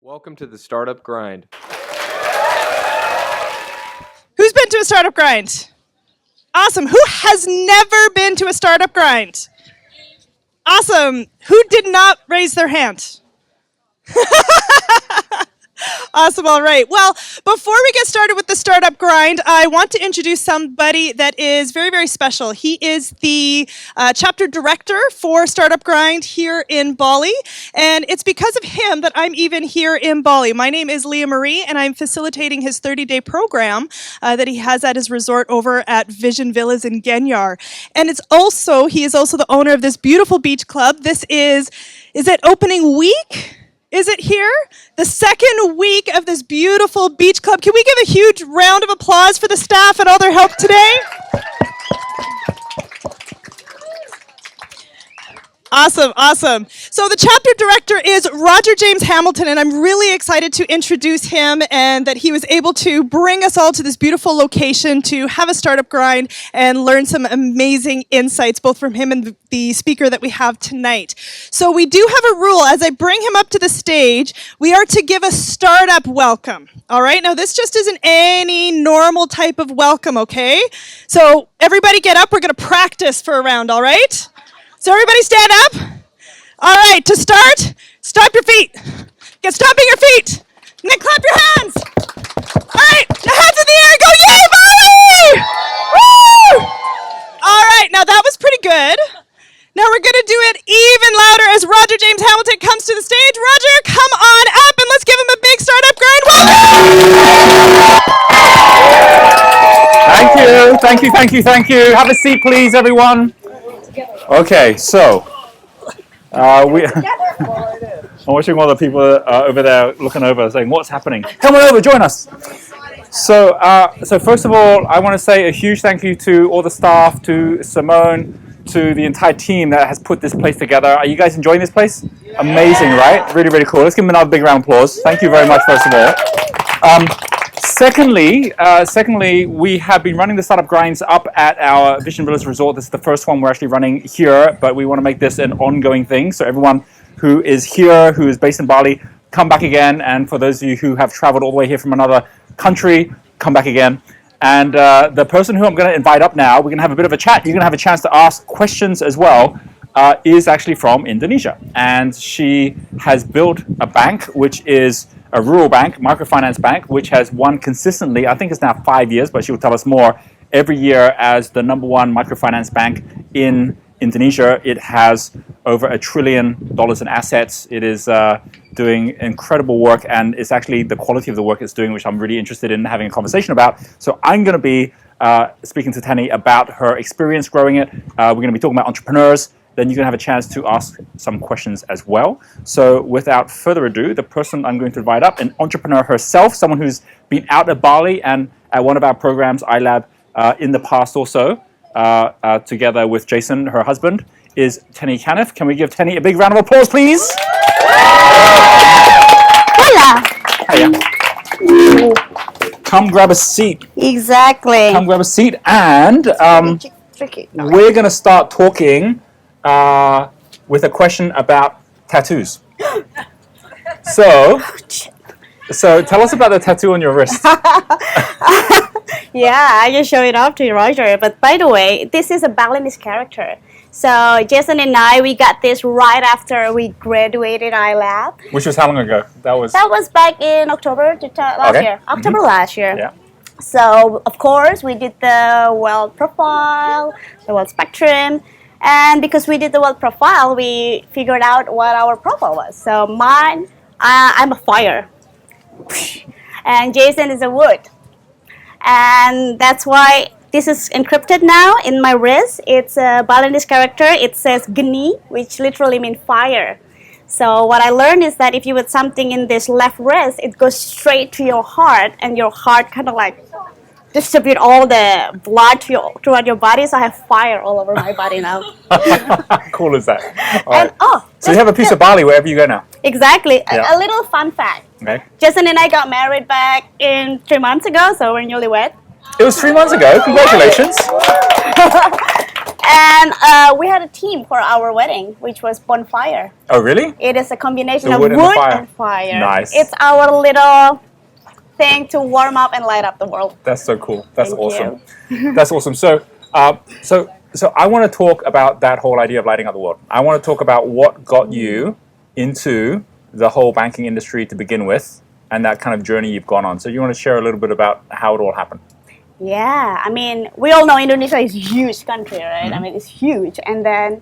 Welcome to the Startup Grind. Who's been to a startup grind? Awesome. Who has never been to a startup grind? Awesome. Who did not raise their hand? Awesome. All right. Well, before we get started with the startup grind, I want to introduce somebody that is very, very special. He is the chapter director for Startup Grind here in Bali, and it's because of him that I'm even here in Bali. My name is Leah Marie, and I'm facilitating his 30-day program that he has at his resort over at Vision Villas in Genyar. And he is also the owner of this beautiful beach club. Is it opening week? Is it here? The second week of this beautiful beach club. Can we give a huge round of applause for the staff and all their help today? Awesome, awesome. So the chapter director is Roger James Hamilton, and I'm really excited to introduce him and that he was able to bring us all to this beautiful location to have a startup grind and learn some amazing insights, both from him and the speaker that we have tonight. So we do have a rule. As I bring him up to the stage, we are to give a startup welcome. All right, now this just isn't any normal type of welcome, okay? So everybody get up. We're going to practice for a round, all right? So everybody stand up. All right, to start, stomp your feet. Get stomping your feet. And then clap your hands. All right, the hands in the air. Go, yay, Bali! Woo! All right, now that was pretty good. Now we're going to do it even louder as Roger James Hamilton comes to the stage. Roger, come on up and let's give him a big startup grind. Welcome! Thank you. Have a seat, please, everyone. Okay, so I'm watching all the people over there looking over, saying, "What's happening? Come on over, join us." So first of all, I want to say a huge thank you to all the staff, to Simone, to the entire team that has put this place together. Are you guys enjoying this place? Yeah. Amazing, right? Really, really cool. Let's give them another big round of applause. Thank you very much, first of all. Secondly, we have been running the startup grinds up at our Vision Villas Resort. This is the first one we're actually running here, but we want to make this an ongoing thing. So everyone who is here, who is based in Bali, come back again. And for those of you who have traveled all the way here from another country, come back again. And the person who I'm going to invite up now, we're going to have a bit of a chat. You're going to have a chance to ask questions as well, is actually from Indonesia. And she has built a bank, which is a rural bank, microfinance bank, which has won consistently, I think it's now 5 years, but she will tell us more, every year as the #1 microfinance bank in Indonesia. It has over $1 trillion in assets. It is doing incredible work, and it's actually the quality of the work it's doing, which I'm really interested in having a conversation about. So I'm going to be speaking to Tenny about her experience growing it. We're going to be talking about entrepreneurs. Then you're going to have a chance to ask some questions as well. So without further ado, the person I'm going to invite up, an entrepreneur herself, someone who's been out at Bali and at one of our programs, iLab, in the past also, together with Jason, her husband, is Tenny Canniff. Can we give Tenny a big round of applause, please? Hola. Hiya. Come grab a seat. Exactly. Come grab a seat, and we're going to start talking with a question about tattoos. So tell us about the tattoo on your wrist. Yeah, I just show it off to Roger. But by the way, this is a Balinese character. So Jason and I, we got this right after we graduated iLab. Which was how long ago? That was back in October last year. October last year. Yeah. So of course we did the world profile, the world spectrum. And because we did the world profile, we figured out what our profile was. So mine, I'm a fire. And Jason is a wood. And that's why this is encrypted now in my wrist. It's a Balinese character. It says Geni, which literally means fire. So what I learned is that if you put something in this left wrist, it goes straight to your heart. And your heart kind of like distribute all the blood throughout your body, so I have fire all over my body now. Cool is that? And, so you have a piece of Bali wherever you go now? Exactly. Yeah. A little fun fact. Okay. Jason and I got married back in 3 months ago, so we're newlywed. It was 3 months ago. Congratulations. And we had a theme for our wedding, which was bonfire. Oh, really? It is a combination The of wood and the fire. and fire. Nice. It's our little thing to warm up and light up the world. That's so cool. That's Thank awesome. That's awesome. So, so I want to talk about that whole idea of lighting up the world. I want to talk about what got you into the whole banking industry to begin with, and that kind of journey you've gone on. So, you want to share a little bit about how it all happened? Yeah, I mean, we all know Indonesia is a huge country, right? I mean, it's huge. And then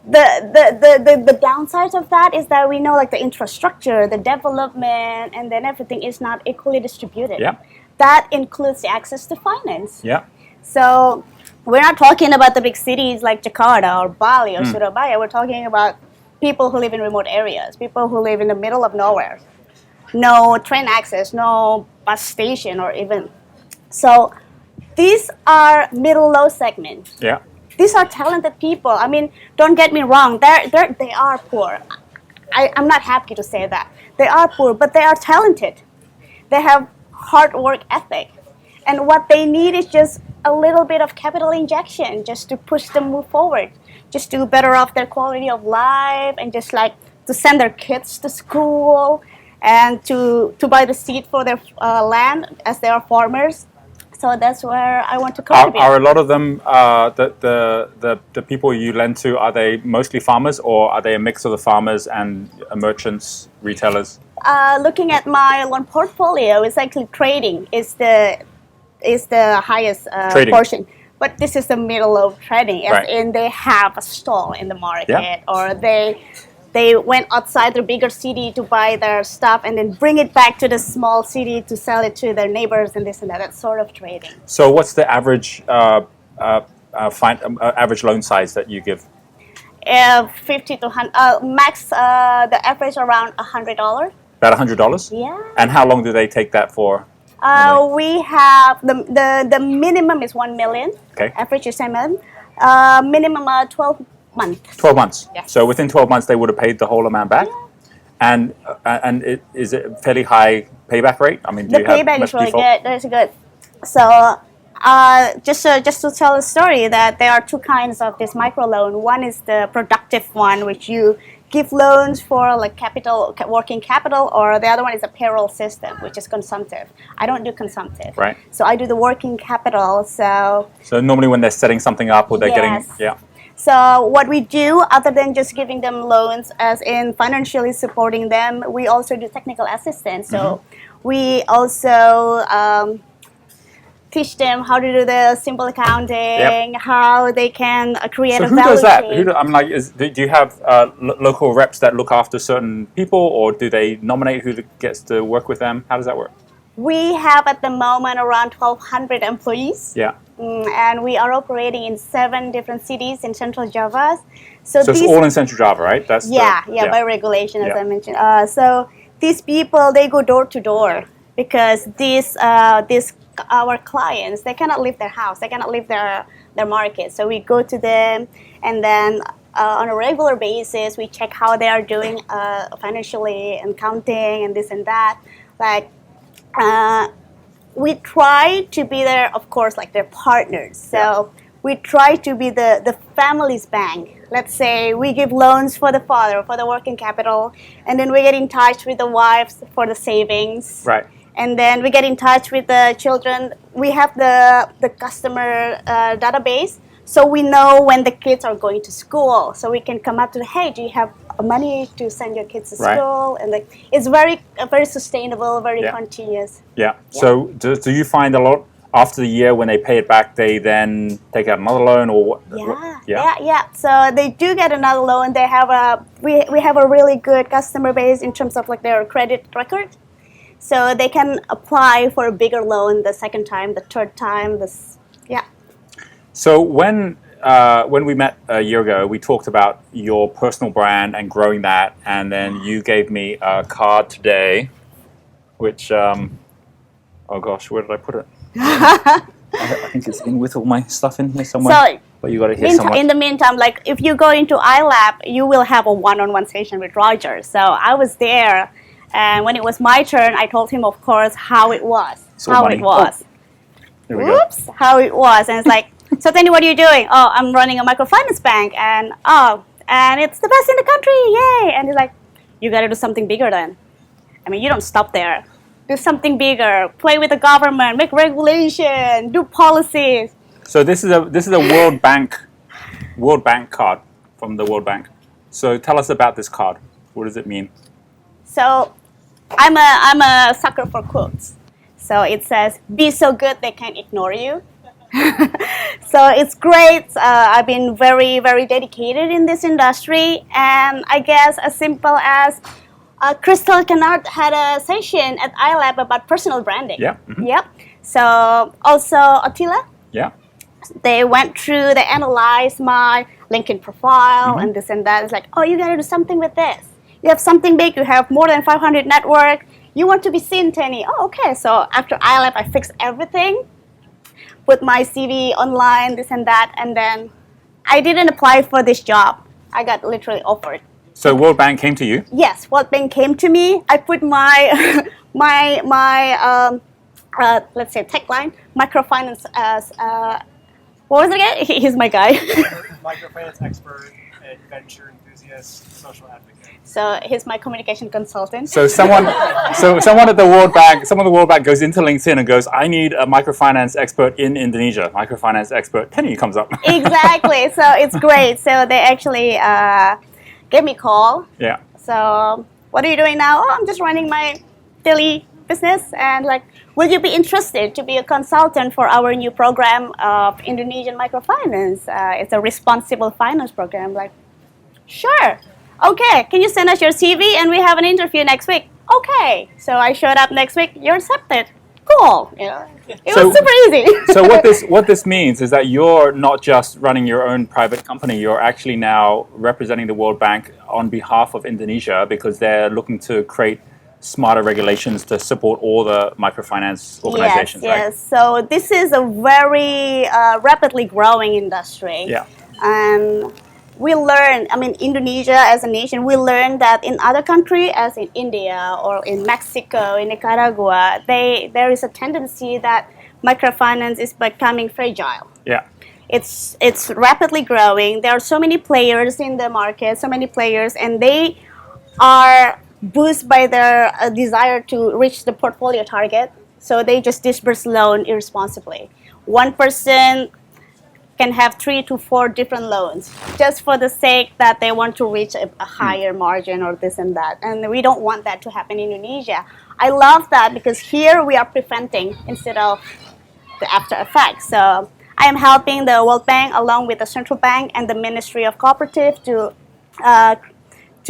the downsides of that is that we know like the infrastructure, the development, and then everything is not equally distributed. Yeah. That includes the access to finance. Yeah. So we're not talking about the big cities like Jakarta or Bali or Surabaya. We're talking about people who live in remote areas, people who live in the middle of nowhere. No train access, no bus station or even... So these are middle-low segment. Yeah. These are talented people. I mean, don't get me wrong. They are poor. I'm not happy to say that. They are poor, but they are talented. They have hard work ethic. And what they need is just a little bit of capital injection just to push them move forward, just to better off their quality of life and just like to send their kids to school and to buy the seed for their land as they are farmers. So that's where I want to contribute. Are a lot of them the people you lend to? Are they mostly farmers, or are they a mix of the farmers and merchants, retailers? Looking at my loan portfolio, it's actually trading is the highest portion. But this is the middle of trading, as Right. in they have a stall in the market, Yeah. or they went outside their bigger city to buy their stuff and then bring it back to the small city to sell it to their neighbors and this and that. That's sort of trading. So, what's the average average loan size that you give? 50 to 100, max the average around $100. About $100. Yeah. And how long do they take that for? We have the minimum is 1 million. Okay. Average is 10 million. Minimum 12 months. 12 months. Yes. So within 12 months, they would have paid the whole amount back. And is it a fairly high payback rate? I mean, do The you have payback much is really default? good. That's good. So just to tell a story that there are two kinds of this microloan. One is the productive one, which you give loans for like capital, working capital, or the other one is a payroll system, which is consumptive. I don't do consumptive. Right. So I do the working capital. So normally when they're setting something up or they're Yes. getting, yeah. So what we do, other than just giving them loans, as in financially supporting them, we also do technical assistance. So we also teach them how to do the simple accounting, how they can create So a who value does that? chain. I'm like, do you have local reps that look after certain people, or do they nominate who gets to work with them? How does that work? We have at the moment around 1,200 employees. Yeah. And we are operating in 7 different cities in Central Java. So it's all in Central Java, right? That's by regulation, as Yeah. I mentioned. So these people, they go door to door because these our clients, they cannot leave their house, they cannot leave their market. So we go to them, and then on a regular basis, we check how they are doing financially and counting and this and that. Like. We try to be there, of course, like their partners. So we try to be the family's bank. Let's say we give loans for the father, for the working capital, and then we get in touch with the wives for the savings. Right. And then we get in touch with the children. We have the customer database, so we know when the kids are going to school. So we can come up to, hey, do you have money to send your kids to school? And like, it's very sustainable, very continuous. Yeah. So do you find a lot after the year when they pay it back, they then take out another loan, or what? Yeah. So they do get another loan. They have we have a really good customer base in terms of like their credit record. So they can apply for a bigger loan the second time, the third time. So when we met a year ago, we talked about your personal brand and growing that, and then you gave me a card today, which oh gosh, where did I put it? I think it's in with all my stuff in here somewhere. So but you got it here somewhere. in the meantime, like if you go into iLab, you will have a one-on-one session with Roger. So I was there, and when it was my turn, I told him, of course, how it was. Here we go. How it was, and it's like, So Tenny, what are you doing? Oh, I'm running a microfinance bank, and it's the best in the country, yay! And he's like, you got to do something bigger then. I mean, you don't stop there. Do something bigger. Play with the government. Make regulation. Do policies. So this is a World Bank card from the World Bank. So tell us about this card. What does it mean? So I'm a sucker for quotes. So it says, "Be so good they can't ignore you." So it's great. I've been very, very dedicated in this industry, and I guess as simple as Crystal Kennard had a session at iLab about personal branding. Yeah. Mm-hmm. Yep. So also Attila. Yeah. They went through, they analyzed my LinkedIn profile and this and that. It's like, oh, you gotta do something with this. You have something big, you have more than 500 network. You want to be seen, Tenny. Oh, okay. So after iLab, I fixed everything, put my CV online, this and that, and then I didn't apply for this job. I got literally offered. So World Bank came to you? Yes, World Bank came to me. I put my let's say tagline, microfinance as what was it again? He's my guy. Microfinance expert and venture enthusiast, social advocate. So he's my communication consultant. So someone at the World Bank, someone at the World Bank goes into LinkedIn and goes, I need a microfinance expert in Indonesia. Microfinance expert, Tenny comes up. Exactly. So it's great. So they actually gave me a call. Yeah. So what are you doing now? Oh, I'm just running my daily business, and like, will you be interested to be a consultant for our new program of Indonesian microfinance? It's a responsible finance program. Like, sure. Okay, can you send us your CV and we have an interview next week? Okay. So I showed up next week. You're accepted. Cool. You know, it was super easy. So what this means is that you're not just running your own private company. You're actually now representing the World Bank on behalf of Indonesia because they're looking to create smarter regulations to support all the microfinance organizations, right? Yes. So this is a very rapidly growing industry. Yeah. And we learn, I mean, Indonesia as a nation, we learned that in other countries, as in India or in Mexico, in Nicaragua, there is a tendency that microfinance is becoming fragile. Yeah. It's rapidly growing. There are so many players in the market, so many players, and they are boosted by their desire to reach the portfolio target. So they just disperse loan irresponsibly. One person can have 3 to 4 different loans just for the sake that they want to reach a higher margin or this and that. And we don't want that to happen in Indonesia. I love that because here we are preventing instead of the after effects. So I am helping the World Bank along with the Central Bank and the Ministry of Cooperative to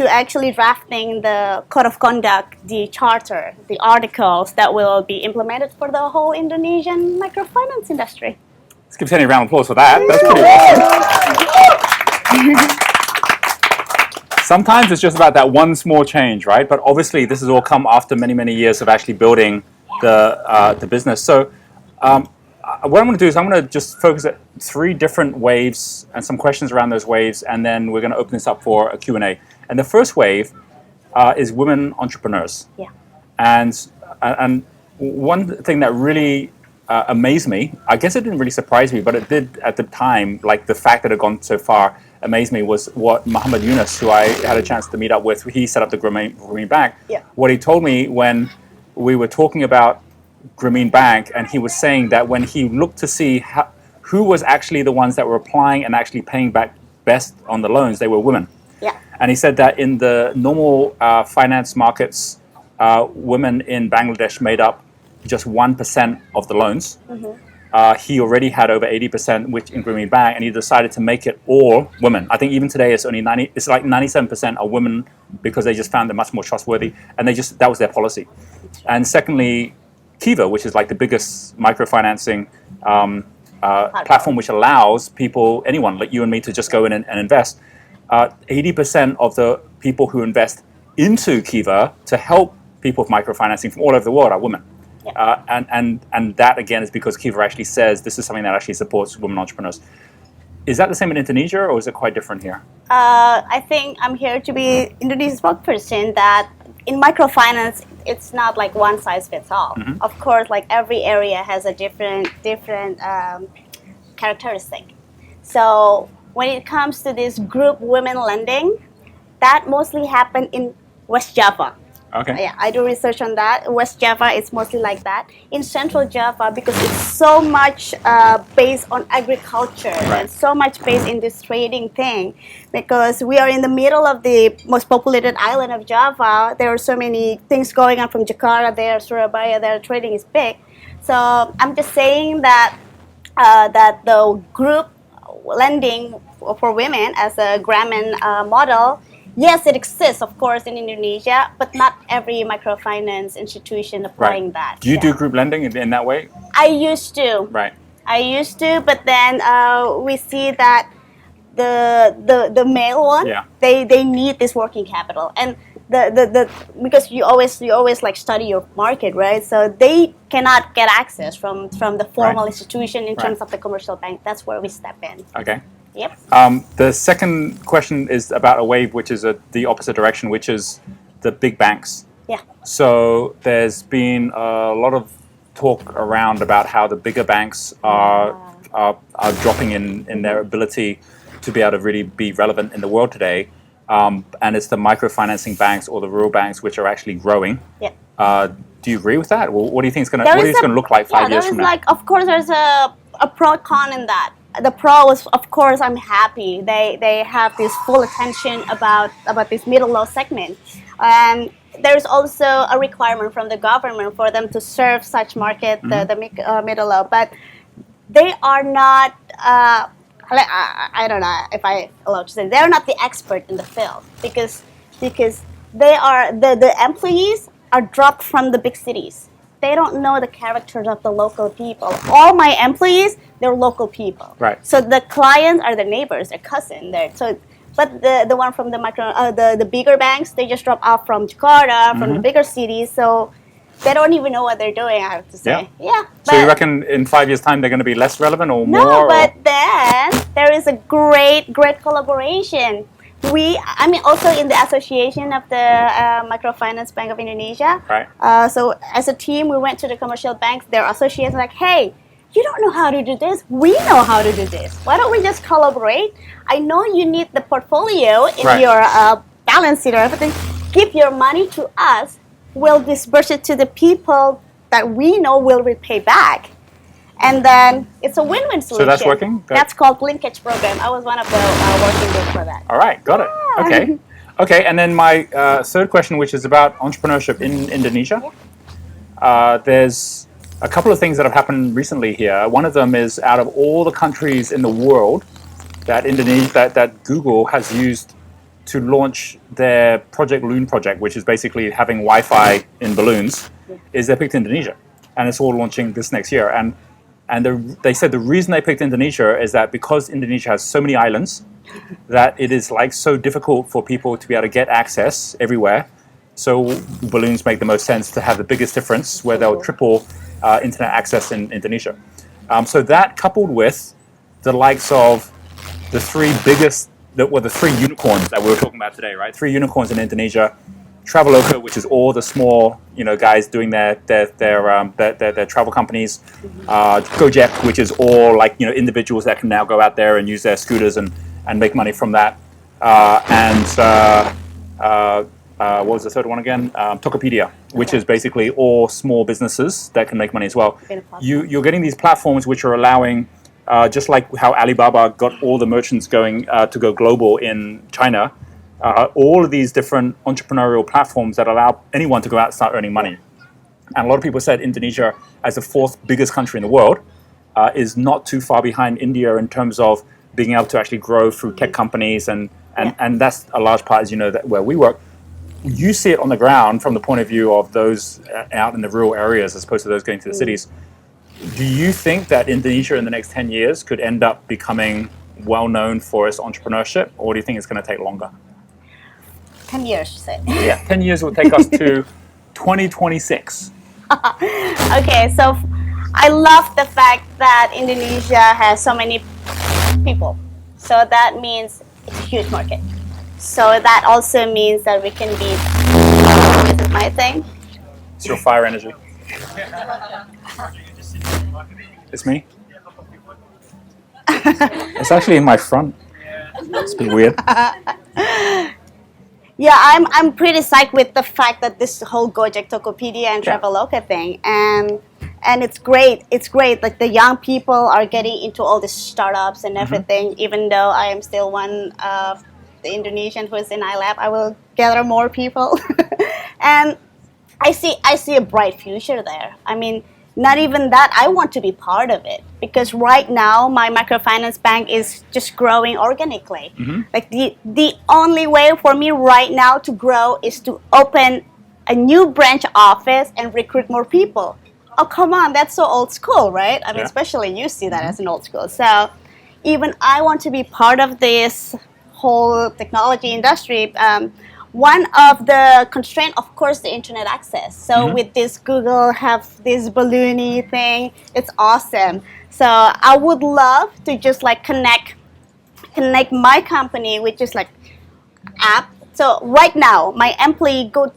actually drafting the code of conduct, the charter, the articles that will be implemented for the whole Indonesian microfinance industry. Let's give Tenny a round of applause for that. That's pretty awesome. Sometimes it's just about that one small change, right? But obviously this has all come after many, many years of actually building the business. So what I'm going to do is I'm going to just focus at 3 different waves and some questions around those waves, and then we're going to open this up for a Q&A. And the first wave is women entrepreneurs. Yeah. And one thing that really amazed me, I guess it didn't really surprise me, but it did at the time, like the fact that it had gone so far amazed me, was what Muhammad Yunus, who I had a chance to meet up with, he set up the Grameen Bank. Yeah. What he told me when we were talking about Grameen Bank, and he was saying that when he looked to see who was actually the ones that were applying and actually paying back best on the loans, they were women. Yeah. And he said that in the normal finance markets, women in Bangladesh made up just 1% of the loans. Mm-hmm. He already had over 80%, which in Grameen Bank, and he decided to make it all women. I think even today it's only 97% are women because they just found them much more trustworthy, and that was their policy. And secondly, Kiva, which is like the biggest microfinancing platform, which allows people, anyone like you and me, to just go in and invest. 80% of the people who invest into Kiva to help people with microfinancing from all over the world are women. Yeah. And that, again, is because Kiva actually says this is something that actually supports women entrepreneurs. Is that the same in Indonesia, or is it quite different here? I think I'm here to be Indonesia's spokesperson that in microfinance, it's not like one size fits all. Mm-hmm. Of course, like every area has a different characteristic. So when it comes to this group women lending, that mostly happened in West Java. Okay. Yeah, I do research on that. West Java is mostly like that. In Central Java, because it's so much based on agriculture and so much based in this trading thing, because we are in the middle of the most populated island of Java. There are so many things going on from Jakarta there, Surabaya there. Trading is big. So I'm just saying that that the group lending for women as a Grameen model. Yes, it exists, of course, in Indonesia, but not every microfinance institution applying that. Do you do group lending in that way? I used to. Right. I used to, but then we see that the male one, they need this working capital, and the because you always like study your market, right? So they cannot get access from the formal institution in terms of the commercial bank. That's where we step in. Okay. Yep. The second question is about a wave, which is the opposite direction, which is the big banks. Yeah. So there's been a lot of talk around about how the bigger banks are dropping in their ability to be able to really be relevant in the world today. And it's the microfinancing banks or the rural banks which are actually growing. Yeah. Do you agree with that? What do you think it's going to look like 5 years from now? Of course, there's a pro con in that. The pro is, of course, I'm happy they have this full attention about this middle low segment, and there's also a requirement from the government for them to serve such market, the middle low, but they are not. I don't know if I allowed to say they're not the expert in the field because they are the employees are dropped from the big cities. They don't know the characters of the local people. All my employees, they're local people. Right. So the clients are the neighbors, their cousin. But the one from the bigger banks, they just drop off from Jakarta, from the bigger cities. So they don't even know what they're doing, I have to say. Yeah. So you reckon in 5 years' time they're going to be less relevant or more? No, but then there is a great collaboration. Also in the association of the Microfinance Bank of Indonesia. Right. So as a team, we went to the commercial banks. Their associates like, hey, you don't know how to do this. We know how to do this. Why don't we just collaborate? I know you need the portfolio in your balance sheet or everything. Give your money to us. We'll disperse it to the people that we know will repay back. And then it's a win-win solution. So that's working? That's called linkage program. I was one of the working groups for that. All right, got it. Okay. Okay, and then my third question, which is about entrepreneurship in Indonesia. There's a couple of things that have happened recently here. One of them is out of all the countries in the world that that Google has used to launch their Project Loon project, which is basically having Wi-Fi in balloons, is they picked Indonesia. And it's all launching this next year. And they said the reason they picked Indonesia is that because Indonesia has so many islands, that it is like so difficult for people to be able to get access everywhere. So balloons make the most sense to have the biggest difference, where they'll triple internet access in Indonesia. So that coupled with the likes of the three unicorns that we were talking about today, right? 3 unicorns in Indonesia. Traveloka, which is all the small, guys doing their travel companies. Gojek, which is all like individuals that can now go out there and use their scooters and make money from that. What was the third one again? Tokopedia, which is basically all small businesses that can make money as well. You're getting these platforms which are allowing, just like how Alibaba got all the merchants going to go global in China. All of these different entrepreneurial platforms that allow anyone to go out and start earning money. And a lot of people said Indonesia, as the 4th biggest country in the world, is not too far behind India in terms of being able to actually grow through tech companies. And that's a large part, as you know, where we work. You see it on the ground from the point of view of those out in the rural areas as opposed to those going to the cities. Do you think that Indonesia in the next 10 years could end up becoming well known for its entrepreneurship, or do you think it's going to take longer? 10 years, you said. Yeah, 10 years will take us to 2026. Okay, so I love the fact that Indonesia has so many people. So that means it's a huge market. So that also means that we can be, this is my thing. It's your fire energy. It's me? It's actually in my front. It's a bit weird. Yeah, I'm pretty psyched with the fact that this whole Gojek Tokopedia and Yeah. Traveloka thing, and it's great. It's great. Like the young people are getting into all these startups and everything. Even though I am still one of the Indonesian who is in iLab, I will gather more people, and I see a bright future there. I mean, not even that. I want to be part of it because right now my microfinance bank is just growing organically. Like the only way for me right now to grow is to open a new branch office and recruit more people. Oh, come on, that's so old school, right? I mean, Yeah. especially you see that as an old school. So even I want to be part of this whole technology industry. One of the constraint, of course, the internet access. So with this Google have this balloony thing, it's awesome. So I would love to just like connect my company with just like app. So right now, my employee go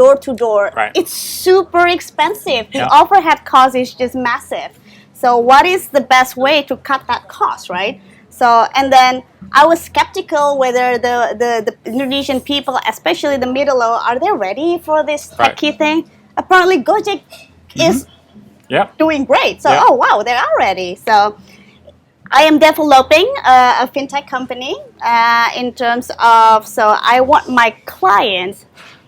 door to door. Right. It's super expensive. The Yeah. overhead cost is just massive. So what is the best way to cut that cost, right? So and then I was skeptical whether the Indonesian people, especially the middle low, are they ready for this Right. techie thing? Apparently, Gojek is Yeah. doing great. So Yeah. oh wow, they are ready. So I am developing a fintech company in terms of, so I want my clients,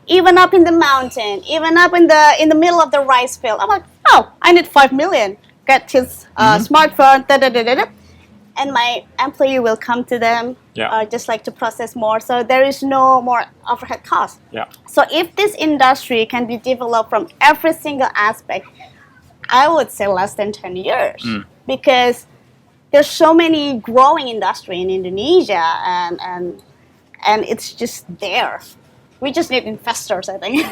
even up in the mountain, even up in the middle of the rice field. I'm like, oh, I need 5 million. Get his smartphone, and my employee will come to them, Yeah. just like to process more. So there is no more overhead cost. Yeah. So if this industry can be developed from every single aspect, I would say less than 10 years because there's so many growing industry in Indonesia and it's just there. We just need investors, I think.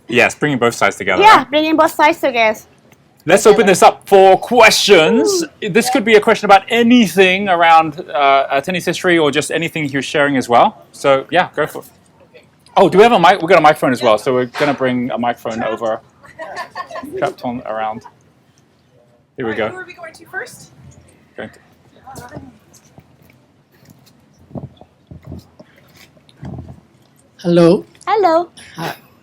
Yes, bringing both sides together. Yeah, right? bringing both sides together. Let's open this up for questions. This could be a question about anything around tennis history or just anything you're sharing as well. So yeah, go for it. Oh, do we have a mic? We've got a microphone as well, so we're going to bring a microphone over. Trapped on around. Here we go. Who are we going to first? Going to- Hello. Hello.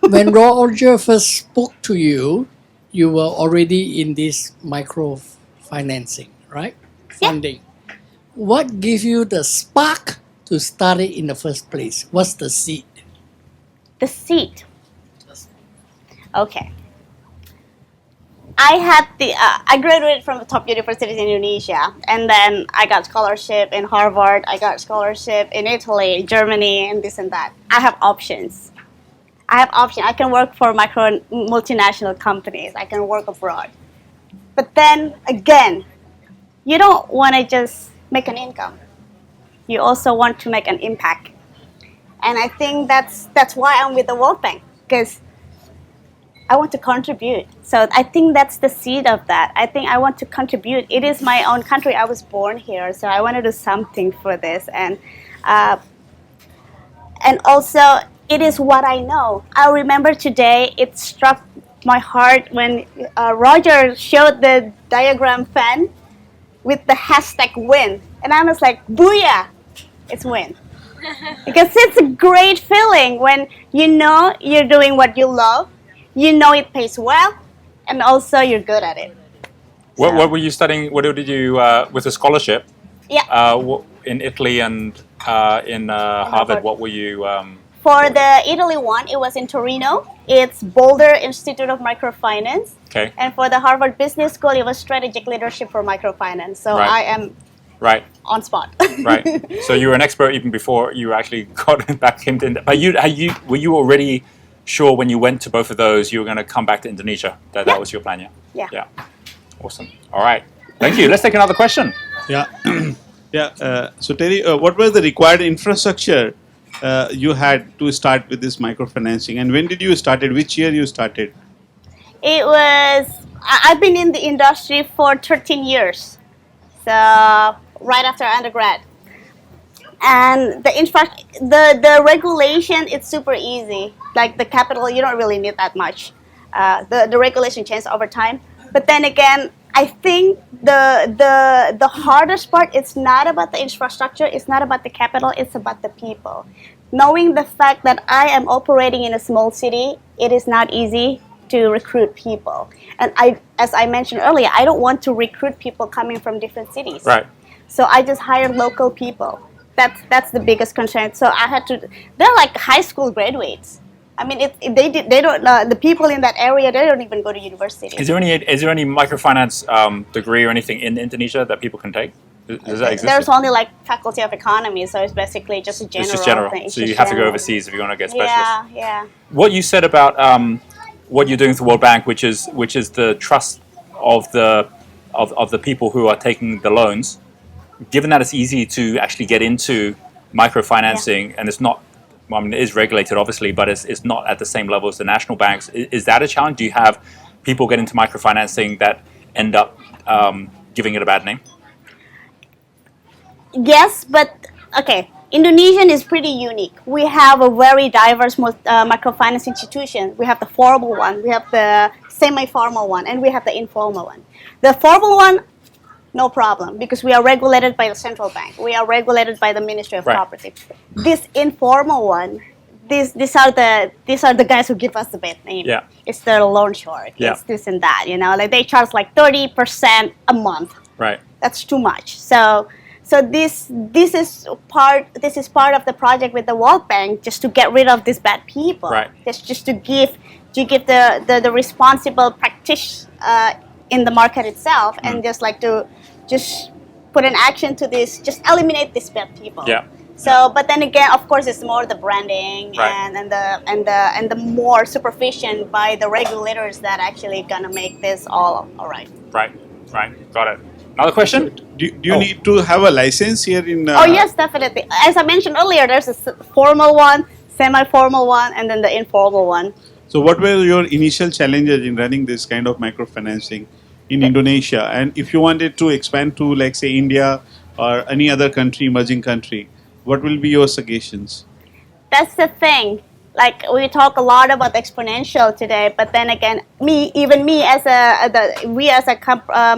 When Roger first spoke to you, you were already in this microfinancing, right? Funding. What gave you the spark to start it in the first place? What's the seed? The seat. Okay. I graduated from the top universities in Indonesia, and then I got scholarship in Harvard. I got scholarship in Italy, Germany, and this and that. I have options. I can work for multinational companies. I can work abroad. But then again, you don't want to just make an income. You also want to make an impact. And I think that's why I'm with the World Bank, because I want to contribute. So I think that's the seed of that. I think I want to contribute. It is my own country. I was born here, so I want to do something for this. And also, it is what I know. I remember today, it struck my heart when Roger showed the diagram fan with the hashtag win. And I was like, booyah, it's win. Because it's a great feeling when you know you're doing what you love, you know it pays well, and also you're good at it. What were you studying? What did you with a scholarship? Yeah. In Italy and in Harvard. What were you? For the Italy one, it was in Torino. It's Boulder Institute of Microfinance. Okay. And for the Harvard Business School, it was Strategic Leadership for Microfinance. So Right. I am Right. on spot. Right. So you were an expert even before you actually got back into. But were you already sure when you went to both of those you were going to come back to Indonesia? That was your plan, yeah. Yeah. Yeah. Awesome. All right. Thank you. Let's take another question. Yeah, yeah. So Terry, what was the required infrastructure you had to start with this microfinancing, and when did you start it? Which year you started? It was, I've been in the industry for 13 years. So right after undergrad. And the regulation, it's super easy. Like the capital, you don't really need that much. The regulation changes over time. But then again, I think the hardest part is not about the infrastructure, it's not about the capital, it's about the people. Knowing the fact that I am operating in a small city, it is not easy to recruit people. And as I mentioned earlier, I don't want to recruit people coming from different cities. Right. So I just hired local people. That's the biggest concern. So I had to. They're like high school graduates. I mean, they don't. The people in that area, they don't even go to university. Is there any microfinance degree or anything in Indonesia that people can take? Does that exist? There's only like faculty of economy, so it's basically just a general. It's just general. thing. So you have to go overseas if you want to get specialists. Yeah. What you said about what you're doing with the World Bank, which is the trust of the people who are taking the loans. Given that it's easy to actually get into microfinancing, and it's not, well, I mean, it is regulated obviously, but it's not at the same level as the national banks. Is that a challenge? Do you have people get into microfinancing that end up giving it a bad name? Yes, but okay. Indonesian is pretty unique. We have a very diverse microfinance institution. We have the formal one, we have the semi-formal one, and we have the informal one. The formal one, no problem, because we are regulated by the central bank. We are regulated by the Ministry of Property. This informal one, these are the guys who give us the bad name. Yeah. It's the loan shark. Yeah. It's this and that. Like they charge like 30% a month. Right. That's too much. So this is part of the project with the World Bank, just to get rid of these bad people. Right. Just to give the responsible practice in the market itself, and just like to just put an action to this, just eliminate these bad people. Yeah. So, but then again, of course, it's more the branding Right. and the more supervision by the regulators that actually gonna make this all right. Right. Got it. Another question? Do you need to have a license here in? Oh yes, definitely. As I mentioned earlier, there's a formal one, semi-formal one, and then the informal one. So what were your initial challenges in running this kind of microfinancing in Indonesia? And if you wanted to expand to, like, say, India or any other country, emerging country, what will be your suggestions? That's the thing. Like, we talk a lot about exponential today, but then again, we as a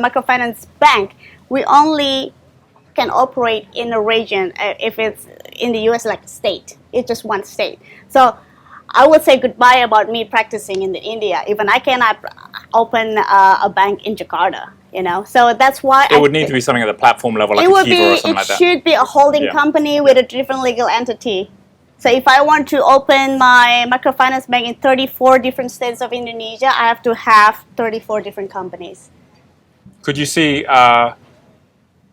microfinance bank, we only can operate in a region. If it's in the US, like a state, it's just one state. So I would say goodbye about me practicing in India. Even I cannot open a bank in Jakarta. So that's why It would need to be something at the platform level, like a Kiva or something like that. It should be a holding company with a different legal entity. So if I want to open my microfinance bank in 34 different states of Indonesia, I have to have 34 different companies. Could you see,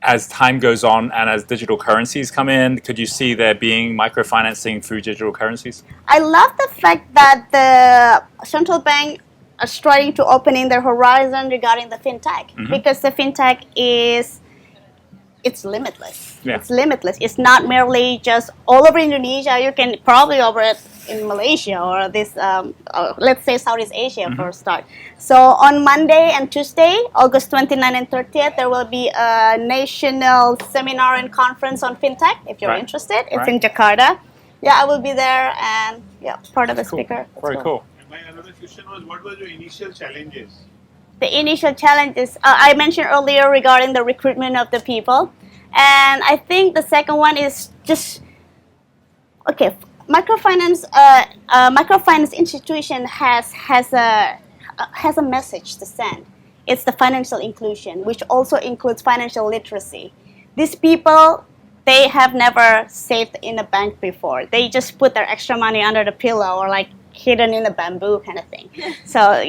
as time goes on and as digital currencies come in, could you see there being microfinancing through digital currencies? I love the fact that the central bank are starting to open in their horizon regarding the fintech, because the fintech it's limitless. Yeah. It's limitless. It's not merely just all over Indonesia. You can probably operate in Malaysia or this, let's say Southeast Asia for a start. So on Monday and Tuesday, August 29 and 30th, there will be a national seminar and conference on fintech. If you're interested, it's in Jakarta. Yeah, I will be there and part of the speaker. Very cool. My another question was, what were your initial challenges? The initial challenges I mentioned earlier regarding the recruitment of the people, and I think the second one is just microfinance institution has a message to send. It's the financial inclusion, which also includes financial literacy. These people, they have never saved in a bank before. They just put their extra money under the pillow or like hidden in the bamboo kind of thing. So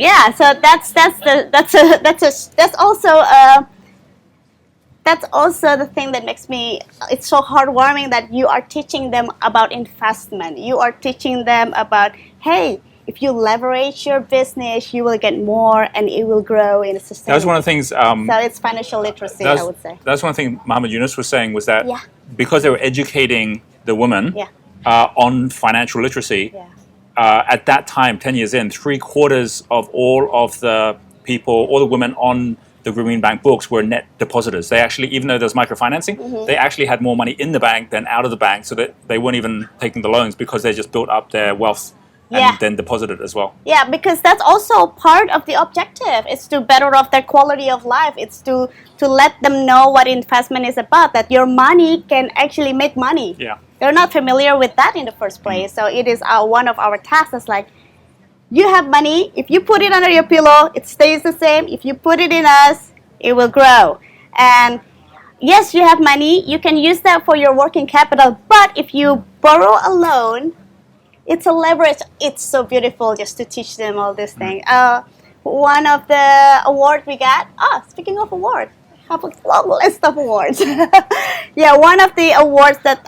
that's also the thing that makes it's so heartwarming, that you are teaching them about investment. You are teaching them about, hey, if you leverage your business, you will get more and it will grow in a sustainable. That's one of the things. So it's financial literacy, I would say. That's one thing Muhammad Yunus was saying, was that because they were educating the women on financial literacy, at that time, 10 years in, 3/4 of all of the people, all the women on the Green Bank books were net depositors. They actually, even though there's microfinancing, they actually had more money in the bank than out of the bank, so that they weren't even taking the loans because they just built up their wealth Yeah. then deposit it as well. Yeah, because that's also part of the objective. It's to better off their quality of life. It's to let them know what investment is about, that your money can actually make money. Yeah. They're not familiar with that in the first place. So it is one of our tasks. It's like, you have money. If you put it under your pillow, it stays the same. If you put it in us, it will grow. And yes, you have money. You can use that for your working capital. But if you borrow a loan, it's a leverage. It's so beautiful just to teach them all this thing. One of the awards we got. Speaking of awards, I have a long list of awards. Yeah, one of the awards that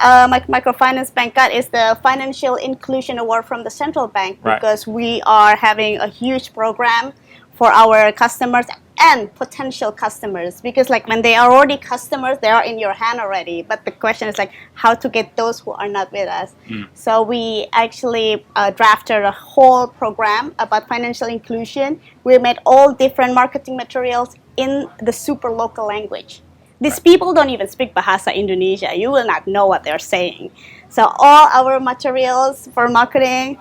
Microfinance Bank got is the Financial Inclusion Award from the Central Bank, Right. because we are having a huge program for our customers and potential customers, because like when they are already customers, they are in your hand already, but the question is like how to get those who are not with us. So we actually drafted a whole program about financial inclusion. We made all different marketing materials in the super local language. These people don't even speak Bahasa Indonesia. You will not know what they're saying. So all our materials for marketing,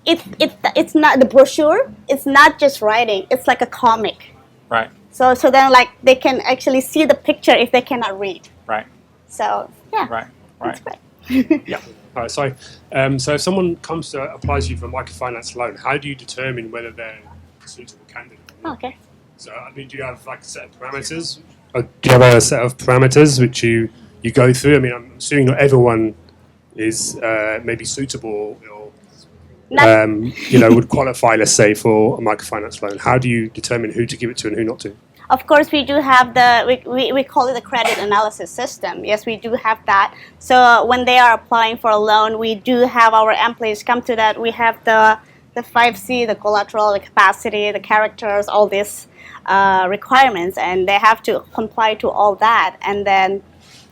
it's not the brochure. It's not just writing. It's like a comic. Right. So then like they can actually see the picture if they cannot read. Right. So yeah. Right. That's Right. great. Yeah. All right, so if someone comes to applies to you for a microfinance loan, how do you determine whether they're a suitable candidate? Okay. So, I mean, do you have like a set of parameters? Or do you have a set of parameters which you go through? I mean, I'm assuming not everyone is maybe suitable or would qualify, let's say, for a microfinance loan. How do you determine who to give it to and who not to? Of course, we do have we call it the credit analysis system. Yes, we do have that. So when they are applying for a loan, we do have our employees come to that. We have the 5C, the collateral, the capacity, the characters, all these requirements, and they have to comply to all that. And then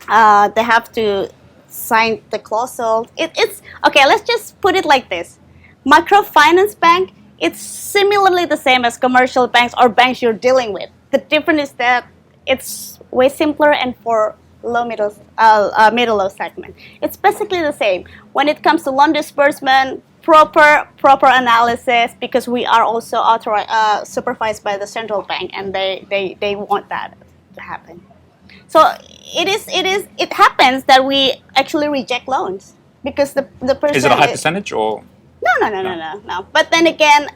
they have to sign the clause. It's okay. Let's just put it like this: microfinance bank. It's similarly the same as commercial banks or banks you're dealing with. The difference is that it's way simpler and for middle low segment. It's basically the same. When it comes to loan disbursement, proper analysis, because we are also supervised by the central bank, and they want that to happen. So it happens that we actually reject loans because the person Is it a high percentage or? No. But then again,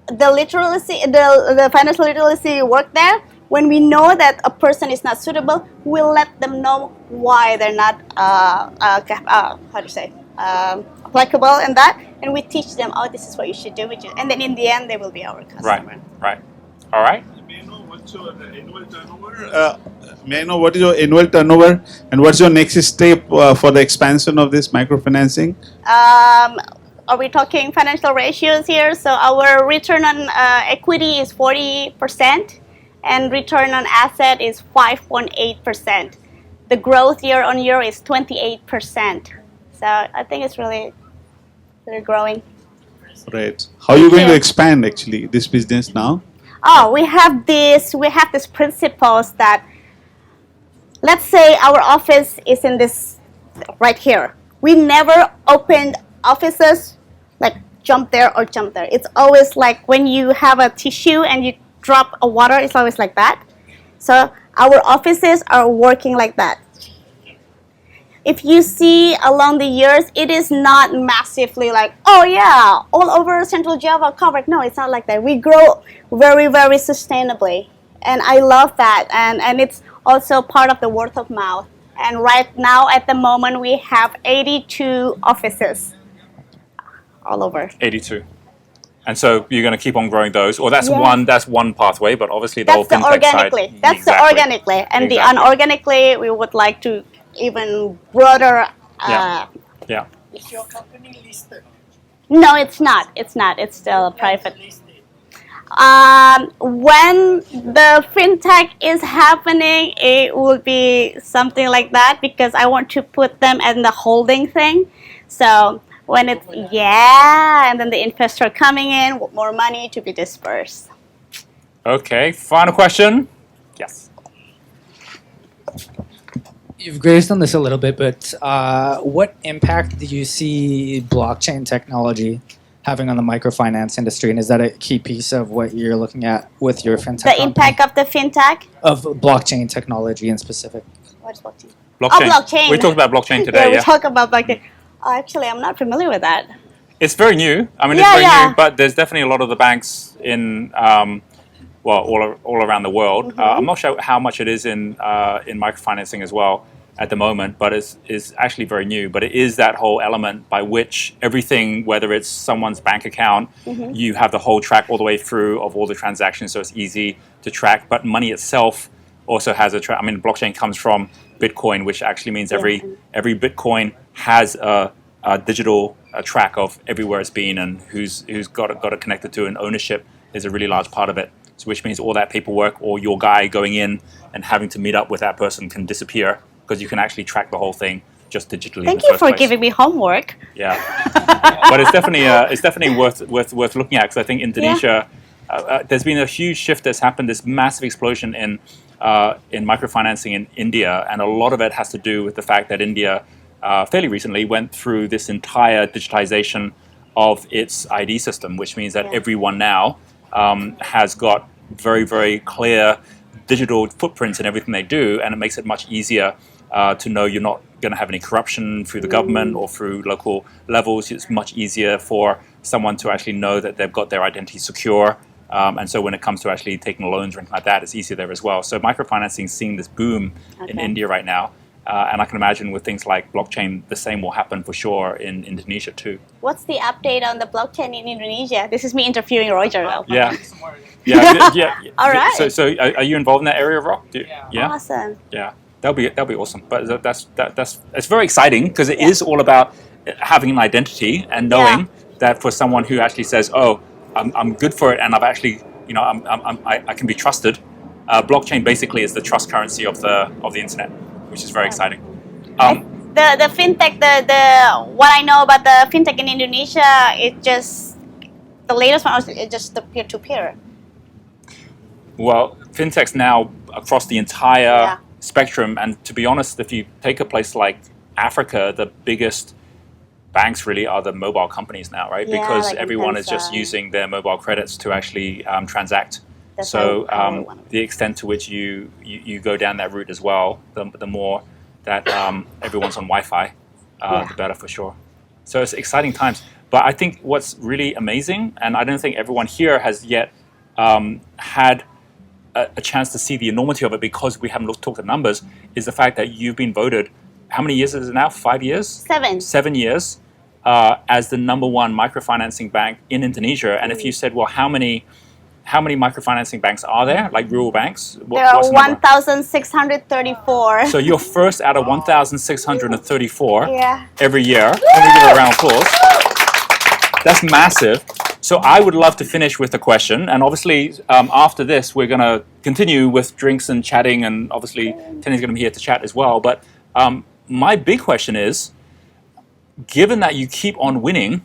the literacy, the financial literacy work there. When we know that a person is not suitable, we'll let them know why they're not applicable in that, and we teach them, this is what you should do, and then in the end, they will be our customer. Right. All right. May I know what's your annual turnover? May I know what is your annual turnover and what's your next step for the expansion of this microfinancing? Are we talking financial ratios here? So our return on equity is 40%, and return on asset is 5.8%. The growth year on year is 28%. So I think it's really growing. Right. How are you going to expand actually this business now? We have this principles that, let's say our office is in this right here. We never opened offices like jump there or jump there. It's always like when you have a tissue and you drop a water, it's always like that. So our offices are working like that. If you see along the years, it is not massively like, all over Central Java covered. No, it's not like that. We grow very, very sustainably. And I love that. And it's also part of the word of mouth. And right now, at the moment, we have 82 offices all over. 82. And so you're going to keep on growing those, or that's Yes. one pathway, but obviously the That's whole the fintech organically. side. That's the organically. And the unorganically, we would like to even broader. Yeah. Is your company listed? No, it's not. It's not. It's still private. When the fintech is happening, it will be something like that because I want to put them in the holding thing. So when it's and then the investor coming in with more money to be dispersed. Okay, final question. Yes. You've grazed on this a little bit, but what impact do you see blockchain technology having on the microfinance industry, and is that a key piece of what you're looking at with your fintech? The impact of the fintech. of blockchain technology in specific. What is blockchain? Blockchain. Oh, blockchain. We talked about blockchain today. We talk about blockchain. Oh, actually, I'm not familiar with that. It's very new. I mean, Yeah, it's very yeah. new, but there's definitely a lot of the banks in, all around the world. I'm not sure how much it is in microfinancing as well at the moment, but it's actually very new. But it is that whole element by which everything, whether it's someone's bank account, you have the whole track all the way through of all the transactions, so it's easy to track. But money itself also has a track. I mean, blockchain comes from Bitcoin, which actually means every Bitcoin has a digital track of everywhere it's been and who's got it connected to, and ownership is a really large part of it. So which means all that paperwork or your guy going in and having to meet up with that person can disappear because you can actually track the whole thing just digitally. Thank you for giving me homework. Yeah, but it's definitely worth looking at, because I think Indonesia, there's been a huge shift that's happened. This massive explosion in microfinancing in India, and a lot of it has to do with the fact that India fairly recently went through this entire digitization of its ID system, which means that everyone now has got very, very clear digital footprints in everything they do, and it makes it much easier to know you're not going to have any corruption through the government or through local levels. It's much easier for someone to actually know that they've got their identity secure. And so when it comes to actually taking loans or anything like that, it's easier there as well. So microfinancing is seeing this boom in India right now. And I can imagine with things like blockchain, the same will happen for sure in Indonesia too. What's the update on the blockchain in Indonesia? This is me interviewing Roger, though. Yeah. All right. So are you involved in that area, Rock? Yeah. Awesome. Yeah. That'll be awesome. But that's it's very exciting, because it is all about having an identity and knowing that for someone who actually says, "Oh, I'm good for it, and I've actually, I can be trusted." Blockchain basically is the trust currency of the internet, which is very exciting. The fintech, the what I know about the fintech in Indonesia, it just the latest one was just the peer-to-peer. Well, fintech's now across the entire spectrum, and to be honest, if you take a place like Africa, the biggest banks really are the mobile companies now, right? Yeah, because like everyone is just using their mobile credits to actually transact. So the extent to which you go down that route as well, the more that everyone's on Wi-Fi, the better for sure. So it's exciting times. But I think what's really amazing, and I don't think everyone here has yet had a chance to see the enormity of it, because we haven't talked at numbers, is the fact that you've been voted, how many years is it now? 5 years? 7. 7 years as the #1 microfinancing bank in Indonesia. And if you said, well, how many microfinancing banks are there, like rural banks? There are 1,634. So you're first out of 1,634 Yeah. every year. Can we give a round of applause? That's massive. So I would love to finish with a question, and obviously after this we're going to continue with drinks and chatting, and obviously Tenny's going to be here to chat as well. But my big question is, given that you keep on winning,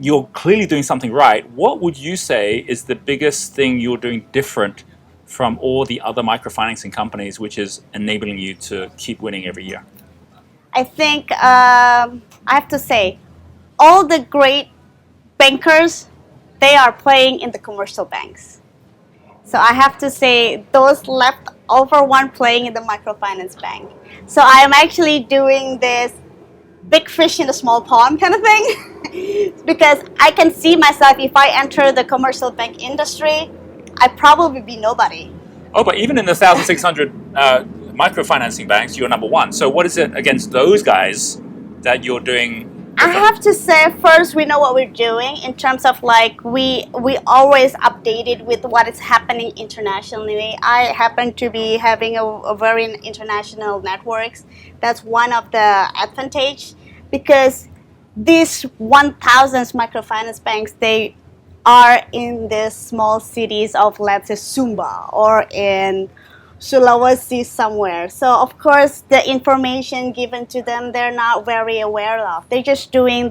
you're clearly doing something right. What would you say is the biggest thing you're doing different from all the other microfinancing companies, which is enabling you to keep winning every year? I think I have to say, all the great bankers, they are playing in the commercial banks. So I have to say, those left over one playing in the microfinance bank. So I am actually doing this big fish in a small pond kind of thing. Because I can see myself, if I enter the commercial bank industry, I'd probably be nobody. Oh, but even in the 1,600 microfinancing banks, you're #1. So what is it against those guys that you're doing? I have to say, first, we know what we're doing in terms of like we always updated with what is happening internationally. I happen to be having a very international networks. That's one of the advantage, because these 1,000 microfinance banks, they are in the small cities of, let's say, Sumba or in Sulawesi somewhere. So of course the information given to them, they're not very aware of. They're just doing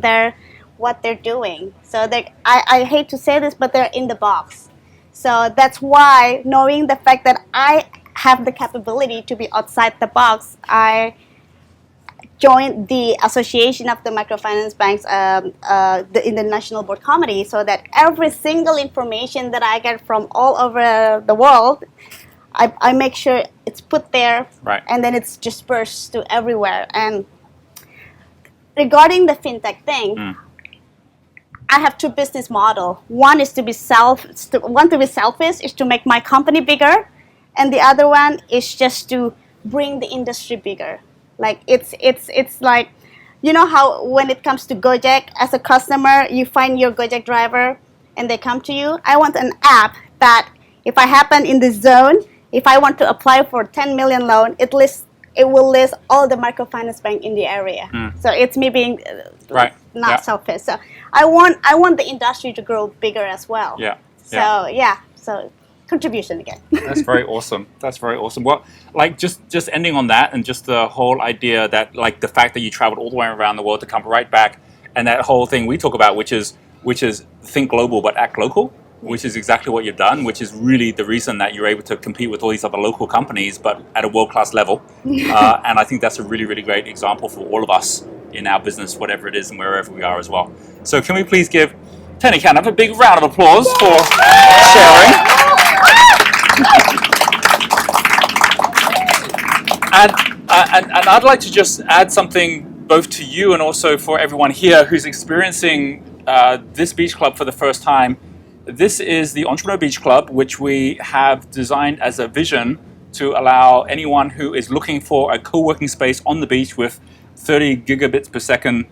what they're doing. So I hate to say this, but they're in the box. So that's why, knowing the fact that I have the capability to be outside the box, I joined the Association of the Microfinance Banks, the International Board Committee, so that every single information that I get from all over the world, I make sure it's put there, Right. and then it's dispersed to everywhere. And regarding the fintech thing, I have two business models. One is to be selfish, is to make my company bigger, and the other one is just to bring the industry bigger. Like it's like, you know how when it comes to Gojek, as a customer, you find your Gojek driver and they come to you. I want an app that if I happen in this zone, if I want to apply for 10 million loan, it will list all the microfinance bank in the area. So it's me being not selfish. So I want the industry to grow bigger as well. Yeah. So so contribution again. That's very awesome. That's very awesome. Well, like just ending on that, and just the whole idea that, like, the fact that you traveled all the way around the world to come right back, and that whole thing we talk about, which is think global but act local, which is exactly what you've done, which is really the reason that you're able to compete with all these other local companies, but at a world-class level. And I think that's a really, really great example for all of us in our business, whatever it is and wherever we are as well. So can we please give Tenny Canniff a big round of applause for sharing. And I'd like to just add something both to you and also for everyone here who's experiencing this beach club for the first time. This is the Entrepreneur Beach Club, which we have designed as a vision to allow anyone who is looking for a co-working space on the beach with 30 gigabits per second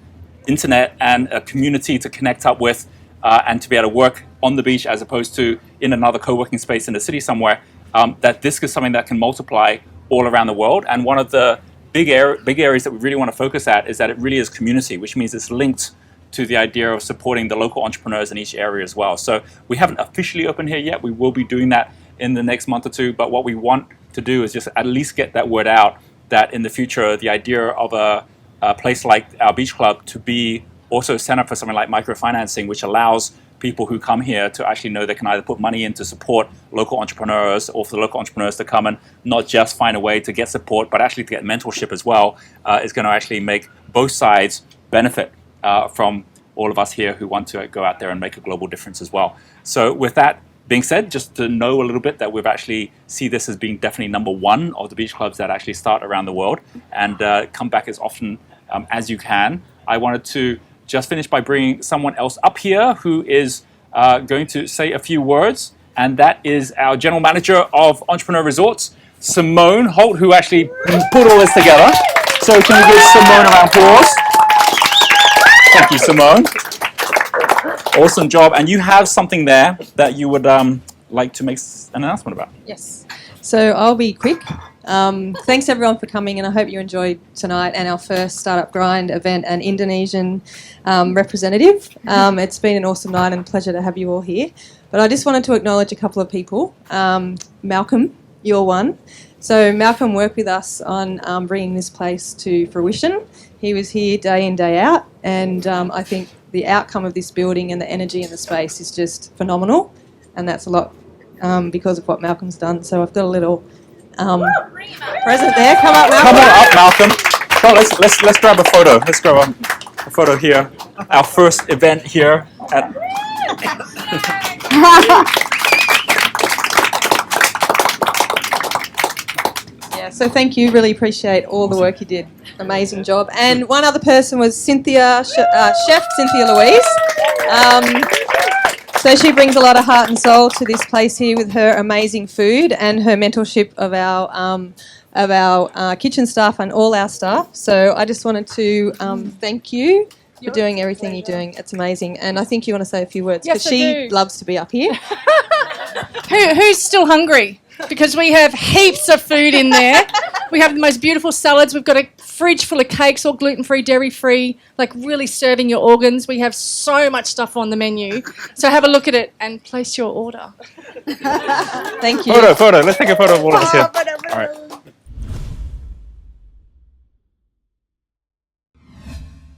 internet and a community to connect up with, and to be able to work on the beach as opposed to in another co-working space in the city somewhere, that this is something that can multiply all around the world. And one of the big areas that we really want to focus at is that it really is community, which means it's linked to the idea of supporting the local entrepreneurs in each area as well. So we haven't officially opened here yet. We will be doing that in the next month or two. But what we want to do is just at least get that word out that in the future, the idea of a place like our beach club to be also a center for something like microfinancing, which allows people who come here to actually know they can either put money in to support local entrepreneurs, or for the local entrepreneurs to come and not just find a way to get support, but actually to get mentorship as well, is going to actually make both sides benefit from all of us here who want to go out there and make a global difference as well. So with that being said, just to know a little bit that we've actually see this as being definitely number one of the beach clubs that actually start around the world, and come back as often as you can. I wanted to just finish by bringing someone else up here who is going to say a few words, and that is our General Manager of Entrepreneur Resorts, Simone Holt, who actually put all this together. So can we give Simone a round of applause? Thank you, Simone. Awesome job. And you have something there that you would like to make an announcement about. Yes. So I'll be quick. Thanks everyone for coming, and I hope you enjoyed tonight and our first Startup Grind event and Indonesian representative. It's been an awesome night and a pleasure to have you all here. But I just wanted to acknowledge a couple of people. Malcolm, you're one. So Malcolm worked with us on bringing this place to fruition. He was here day in, day out, and I think the outcome of this building and the energy in the space is just phenomenal, and that's a lot because of what Malcolm's done. So I've got a little present there. Come up, Malcolm. Come on up, Malcolm. Come on, let's grab a photo. Let's grab a photo here. Our first event here at. Yeah, so thank you. Really appreciate all the work you did. Amazing job. And one other person was Cynthia, Chef Cynthia Louise. So she brings a lot of heart and soul to this place here with her amazing food and her mentorship of our kitchen staff and all our staff. So I just wanted to thank you for doing everything you're doing. It's amazing. And I think you want to say a few words, because she loves to be up here. Who's still hungry? Because we have heaps of food in there. We have the most beautiful salads. We've got a fridge full of cakes, all gluten-free, dairy-free, like really serving your organs. We have so much stuff on the menu. So have a look at it and place your order. Thank you. Photo. Let's take a photo of all of us here.